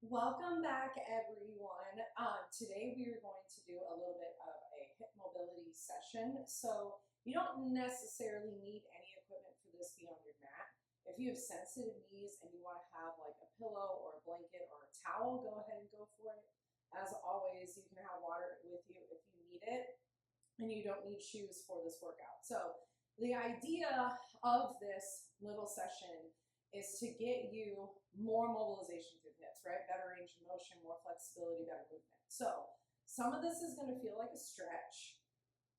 Welcome back, everyone. Today we are going to do a little bit of a hip mobility session. So you don't necessarily need any equipment for this beyond your mat. If you have sensitive knees and you want to have like a pillow or a blanket or a towel, go ahead and go for it. As always, you can have water with you if you need it, and you don't need shoes for this workout. So the idea of this little session is to get you more mobilization through the hips, right? Better range of motion, more flexibility, better movement. So some of this is going to feel like a stretch.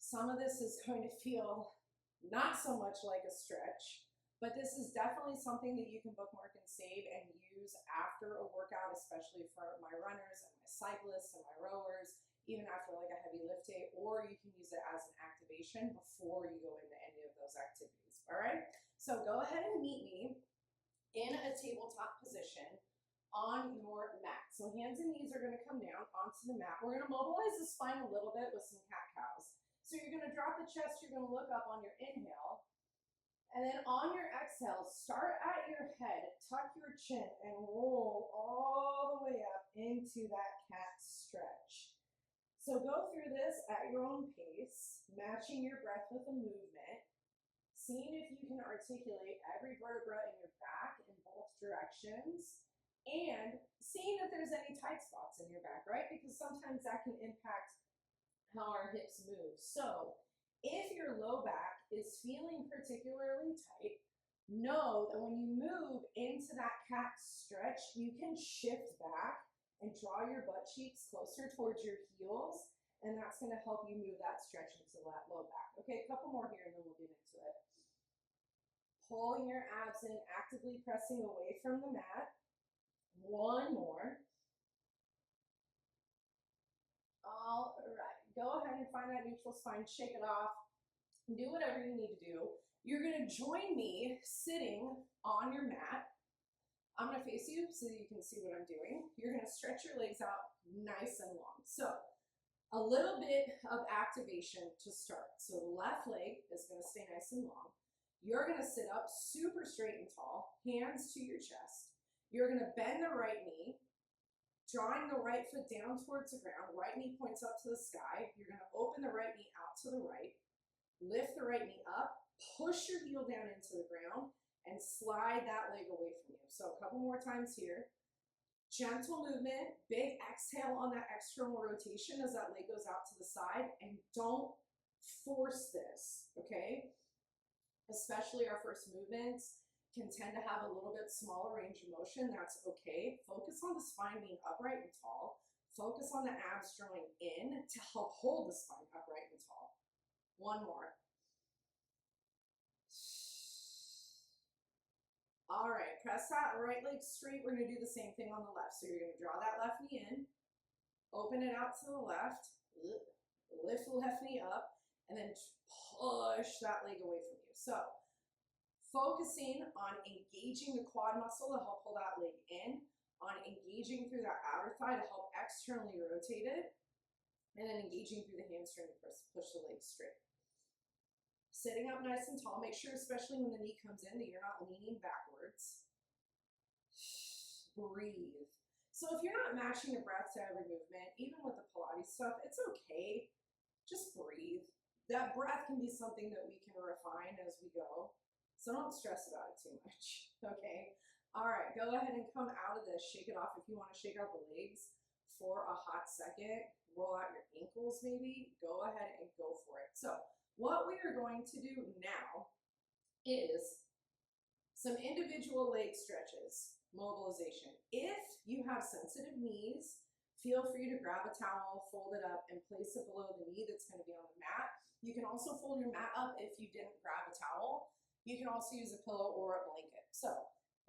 Some of this is going to feel not so much like a stretch, but this is definitely something that you can bookmark and save and use after a workout, especially for my runners and my cyclists and my rowers, even after like a heavy lift day, or you can use it as an activation before you go into any of those activities. All right, so go ahead and meet me in a tabletop position on your mat. So hands and knees are going to come down onto the mat. We're going to mobilize the spine a little bit with some cat-cows. So you're going to drop the chest, you're going to look up on your inhale, and then on your exhale, start at your head, tuck your chin, and roll all the way up into that cat stretch. So go through this at your own pace, matching your breath with the movement, seeing if you can articulate every vertebra in your back in both directions, and seeing if there's any tight spots in your back, right? Because sometimes that can impact how our hips move. So if your low back is feeling particularly tight, know that when you move into that cat stretch, you can shift back and draw your butt cheeks closer towards your heels, and that's going to help you move that stretch into that low back. Okay, a couple more here and then we'll get into it. Pulling your abs in, actively pressing away from the mat. One more. All right, go ahead and find that neutral spine, shake it off, do whatever you need to do. You're going to join me sitting on your mat. I'm going to face you so that you can see what I'm doing. You're going to stretch your legs out nice and long. So a little bit of activation to start. So the left leg is going to stay nice and long. You're going to sit up super straight and tall, hands to your chest. You're going to bend the right knee, drawing the right foot down towards the ground. Right knee points up to the sky. You're going to open the right knee out to the right, lift the right knee up, push your heel down into the ground, and slide that leg away from you. So a couple more times here. Gentle movement, big exhale on that external rotation as that leg goes out to the side, and don't force this, okay? Especially our first movements can tend to have a little bit smaller range of motion. That's okay. Focus on the spine being upright and tall. Focus on the abs drawing in to help hold the spine upright and tall. One more. All right, press that right leg straight. We're going to do the same thing on the left. So you're going to draw that left knee in, open it out to the left, lift the left knee up, and then push that leg away from you. So focusing on engaging the quad muscle to help pull that leg in, on engaging through that outer thigh to help externally rotate it, and then engaging through the hamstring to push the leg straight. Sitting up nice and tall, make sure, especially when the knee comes in, that you're not leaning backwards. Breathe. So if you're not matching your breath to every movement, even with the Pilates stuff, it's okay. Just breathe. That breath can be something that we can refine as we go. So don't stress about it too much, okay? All right, go ahead and come out of this. Shake it off if you want to shake out the legs for a hot second. Roll out your ankles maybe. Go ahead and go for it. So what we are going to do now is some individual leg stretches, mobilization. If you have sensitive knees, feel free to grab a towel, fold it up, and place it below the knee that's going to be on the mat. You can also fold your mat up if you didn't grab a towel. You can also use a pillow or a blanket. So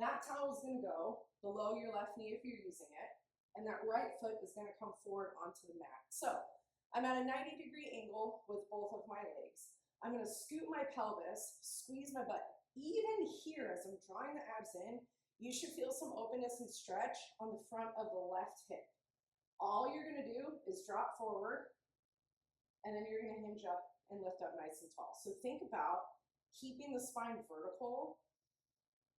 that towel is going to go below your left knee if you're using it, and that right foot is going to come forward onto the mat. So I'm at a 90-degree angle with both of my legs. I'm going to scoot my pelvis, squeeze my butt. Even here, as I'm drawing the abs in, you should feel some openness and stretch on the front of the left hip. All you're going to do is drop forward, and then you're going to hinge up and lift up nice and tall. So think about keeping the spine vertical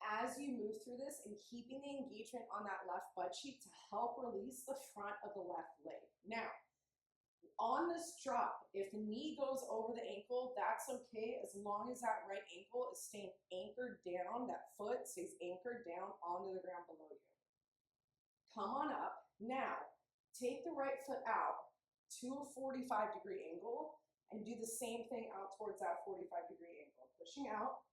as you move through this and keeping the engagement on that left butt cheek to help release the front of the left leg. Now, on this drop, if the knee goes over the ankle, that's okay as long as that right ankle is staying anchored down, that foot stays anchored down onto the ground below you. Come on up. Now, take the right foot out to a 45-degree angle and do the same thing out towards that 45-degree angle. Pushing out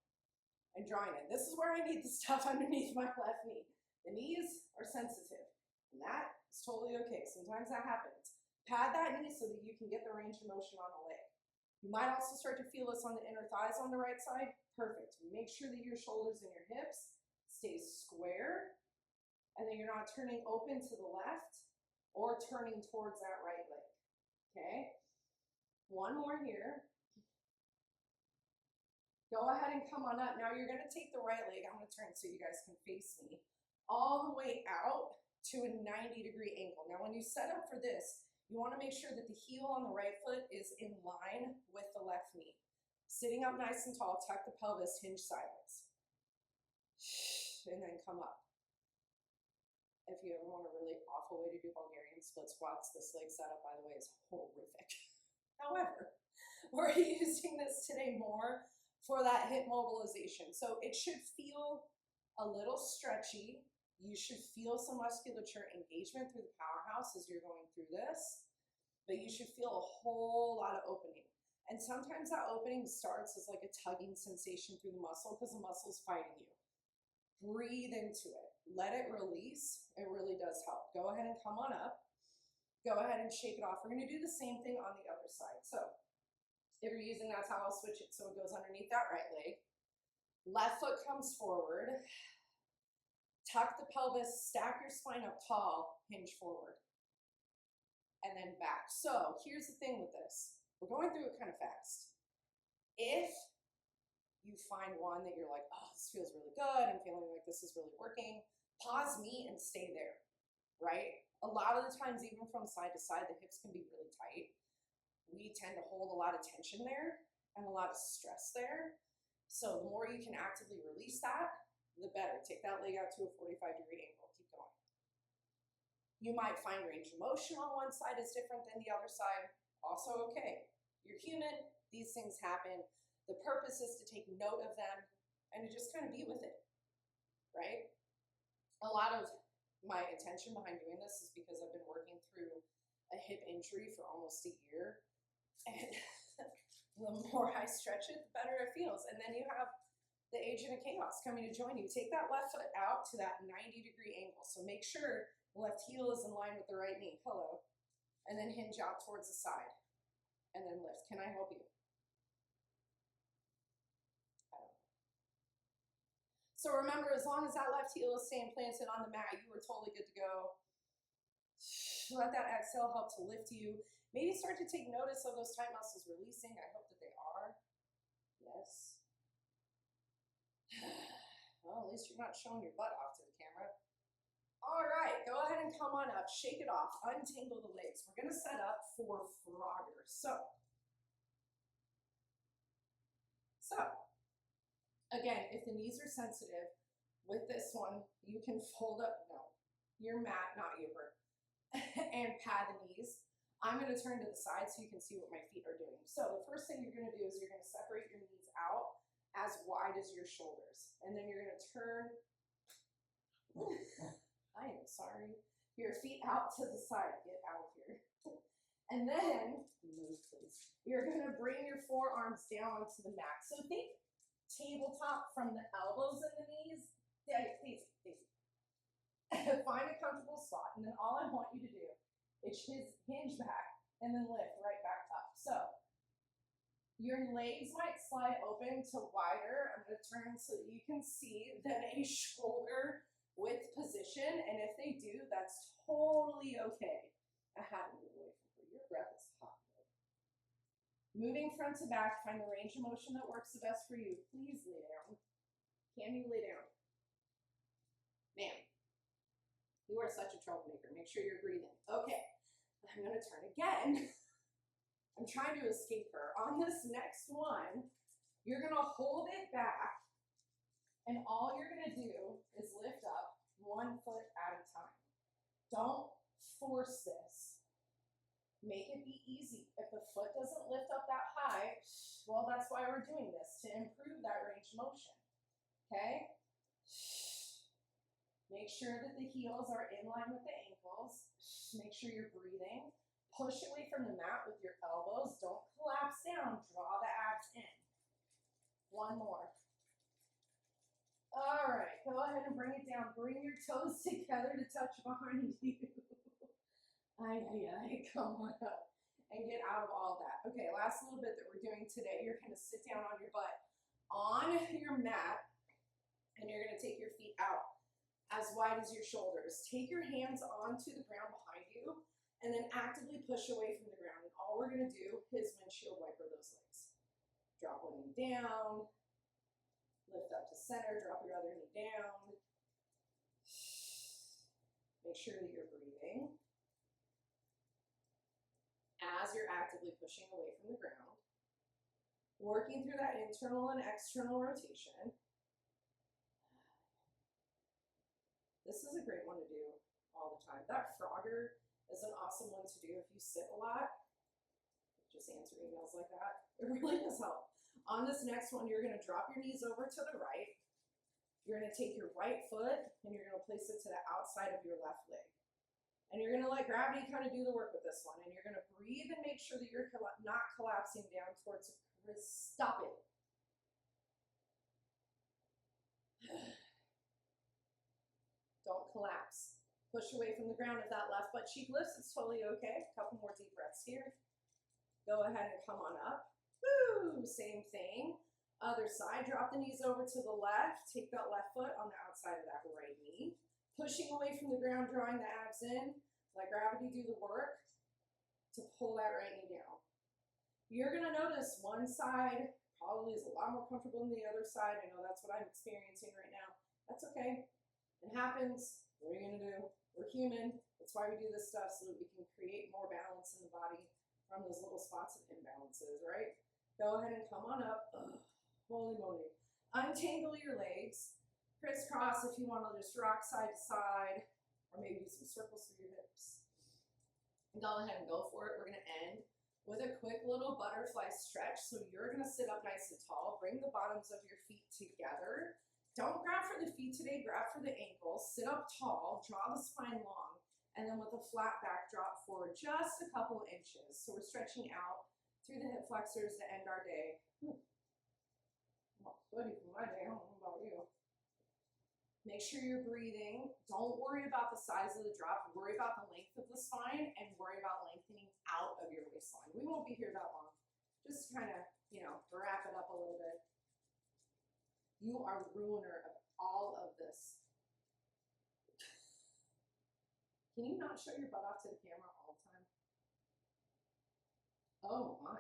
and drawing in. This is where I need the stuff underneath my left knee. The knees are sensitive, and that is totally okay. Sometimes that happens. Pad that knee so that you can get the range of motion on the leg. You might also start to feel this on the inner thighs on the right side. Perfect. Make sure that your shoulders and your hips stay square, and then you're not turning open to the left or turning towards that right leg. Okay? One more here. Go ahead and come on up. Now you're going to take the right leg. I'm going to turn so you guys can face me. All the way out to a 90-degree angle. Now when you set up for this, you want to make sure that the heel on the right foot is in line with the left knee. Sitting up nice and tall, tuck the pelvis, hinge sideways. And then come up. If you ever want a really awful way to do Bulgarian split squats, this leg setup, by the way, is horrific. However, we're using this today more for that hip mobilization. So it should feel a little stretchy. You should feel some musculature engagement through the powerhouse as you're going through this, but you should feel a whole lot of opening. And sometimes that opening starts as like a tugging sensation through the muscle because the muscle's fighting you. Breathe into it. Let it release. It really does help. Go ahead and come on up. Go ahead and shake it off. We're going to do the same thing on the other side. So if you're using that towel, switch it so it goes underneath that right leg. Left foot comes forward. Tuck the pelvis, stack your spine up tall, hinge forward, and then back. So here's the thing with this. We're going through it kind of fast. If you find one that you're like, oh, this feels really good, I'm feeling like this is really working, pause me and stay there, right? A lot of the times, even from side to side, the hips can be really tight. We tend to hold a lot of tension there and a lot of stress there. So the more you can actively release that, the better. Take that leg out to a 45-degree angle. Keep going. You might find range of motion on one side is different than the other side. Also okay. You're human. These things happen. The purpose is to take note of them and to just kind of be with it, right? A lot of my intention behind doing this is because I've been working through a hip injury for almost a year. And the more I stretch it, the better it feels. And then you have the agent of chaos coming to join you. Take that left foot out to that 90-degree angle. So make sure the left heel is in line with the right knee. Hello. And then hinge out towards the side. And then lift. Can I help you? So remember, as long as that left heel is staying planted on the mat, you are totally good to go. Let that exhale help to lift you. Maybe start to take notice of those tight muscles releasing. I hope that they are. Yes. Well, at least you're not showing your butt off to the camera. All right, go ahead and come on up. Shake it off. Untangle the legs. We're going to set up for Frogger. So, again, if the knees are sensitive, with this one, you can fold up, your mat, not your and pad the knees. I'm going to turn to the side so you can see what my feet are doing. So the first thing you're going to do is you're going to separate your knees out as wide as your shoulders. And then you're going to turn, I am sorry, your feet out to the side. Get out of here. And then, move please. You're going to bring your forearms down onto the mat. So think tabletop from the elbows and the knees. Yeah, please. Find a comfortable spot. And then all I want you to do is hinge back and then lift right back up. So your legs might slide open to wider. I'm going to turn so that you can see then a shoulder width position. And if they do, that's totally okay. I have to move away from her. Your breath is hot. Moving front to back, find the range of motion that works the best for you. Please lay down. Can you lay down? Man, you are such a troublemaker. Make sure you're breathing. Okay, I'm going to turn again. I'm trying to escape her. On this next one, you're going to hold it back And all you're gonna do is lift up 1 foot at a time. Don't force this. Make it be easy. If the foot doesn't lift up that high, well, that's why we're doing this, to improve that range of motion. Okay? Make sure that the heels are in line with the ankles. Make sure you're breathing. Push away from the mat with your elbows. Don't collapse down. Draw the abs in. 1 more. All right, go ahead and bring it down. Bring your toes together to touch behind you. Come on up and get out of all that. Okay, last little bit that we're doing today. You're going to sit down on your butt on your mat, and you're going to take your feet out as wide as your shoulders. Take your hands onto the ground behind you, and then actively push away from the ground. And all we're going to do is windshield wiper those legs. Drop one knee down. Lift up to center, drop your other knee down. Make sure that you're breathing as you're actively pushing away from the ground. Working through that internal and external rotation. This is a great one to do all the time. That Frogger is an awesome one to do if you sit a lot. Just answer emails like that. It really does help. On this next one, you're going to drop your knees over to the right. You're going to take your right foot and you're going to place it to the outside of your left leg. And you're going to let gravity kind of do the work with this one. And you're going to breathe and make sure that you're not collapsing down towards the wrist. Stop it. Don't collapse. Push away from the ground. If that left butt cheek lifts, it's totally okay. A couple more deep breaths here. Go ahead and come on up. Woo! Same thing. Other side, drop the knees over to the left. Take that left foot on the outside of that right knee. Pushing away from the ground, drawing the abs in. Let gravity do the work to pull that right knee down. You're going to notice one side probably is a lot more comfortable than the other side. I know that's what I'm experiencing right now. That's okay. It happens. What are you going to do? We're human. That's why we do this stuff, so that we can create more balance in the body from those little spots of imbalances, right? Go ahead and come on up. Ugh, holy moly. Untangle your legs. Crisscross if you want to just rock side to side, or maybe do some circles through your hips. And go ahead and go for it. We're going to end with a quick little butterfly stretch. So you're going to sit up nice and tall. Bring the bottoms of your feet together. Don't grab for the feet today. Grab for the ankles. Sit up tall. Draw the spine long. And then with a flat back, drop forward just a couple inches. So we're stretching out through the hip flexors to end our day. Not good for my day. I don't know about you. Make sure you're breathing. Don't worry about the size of the drop. Worry about the length of the spine and worry about lengthening out of your waistline. We won't be here that long. Just kind of, wrap it up a little bit. You are the ruiner of all of this. Can you not show your butt off to the camera all the time? Oh my.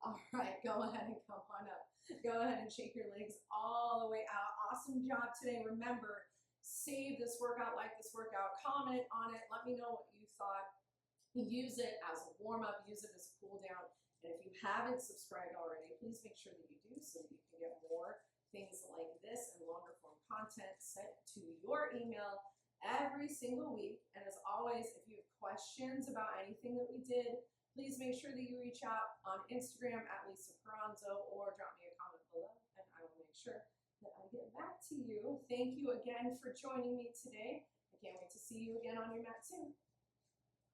All right, go ahead and come on up. Go ahead and shake your legs all the way out. Awesome job today. Remember, save this workout, like this workout, comment on it. Let me know what you thought. Use it as a warm-up. Use it as a cool-down. And if you haven't subscribed already, please make sure that you do so that you can get more things like this and longer form content sent to your email every single week. And as always, if you have questions about anything that we did, please make sure that you reach out on Instagram at Lisa Peranzo or drop me a comment below, and I will make sure that I get back to you. Thank you again for joining me today. I can't wait to see you again on your mat soon.